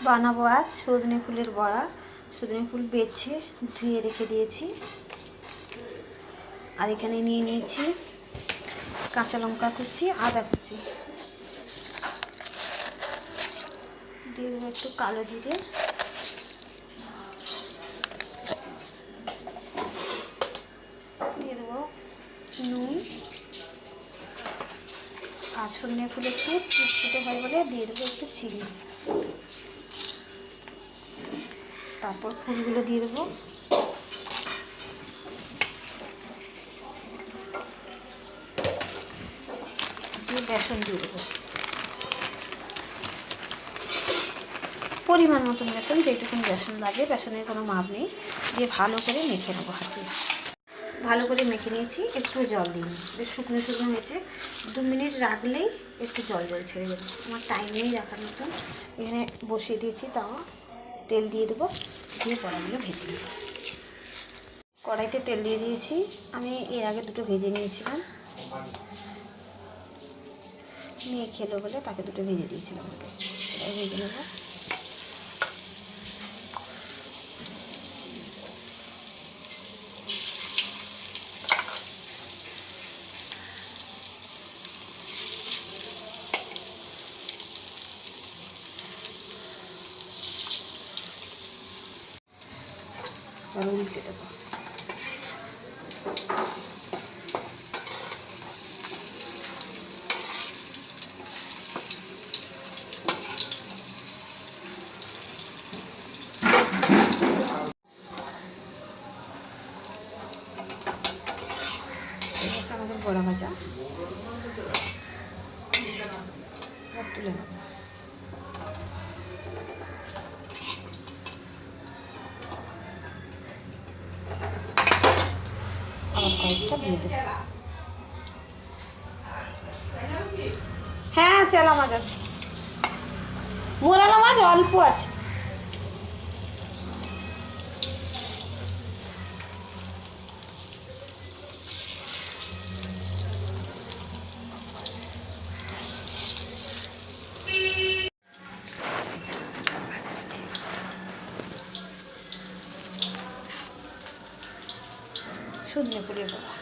বানাবো আজ সজনে ফুলের বড়া। সজনে ফুল বেছে ধুয়ে রেখে দিয়েছি। আর এখানে নিয়ে নিয়েছি কাঁচা লঙ্কা কুচি, আদা কুচি, দিয়ে দেবো একটু কালো জিরে, দিয়ে দেবো নুন, আর সজনে ফুল একটু ফুটফুটে হয় বলে দিয়ে দেবো একটু চিনি। তারপর ফুলগুলো দিয়ে দেবো, দিয়ে বেসন দিয়ে দেবো পরিমাণ মতন বেসন, যেটুকুন বেসন লাগে, বেসনের কোনো মাপ নেই। দিয়ে ভালো করে মেখে নেবো হাতে। ভালো করে মেখে নিয়েছি, একটু জল দিইনি, বেশ শুকনো শুকনো হয়েছে। 2 মিনিট রাখলেই একটু জল জল ছেড়ে দেবো। আমার টাইম নেই রাখার মতন। এখানে বসিয়ে দিয়েছি তাওয়া, তেল দিয়ে দেবো, দিয়ে বড়াগুলো ভেজে নেব। কড়াইতে তেল দিয়ে দিয়েছি। আমি এর আগে দুটো ভেজে নিয়েছিলাম, নিয়ে খেলো বলে তাকে দুটো ভেজে দিয়েছিলাম। ওকে সেটাই ভেজে নেব। আর উল্টে দেবো। আমাদের বড়া ভাজা তুলে নেব। আবার কয়েকটা দিয়ে দেব। হ্যাঁ, চেলা মাছ আছে, মোরানো মাছ অল্প আছে। সজনে ফুলের বড়া।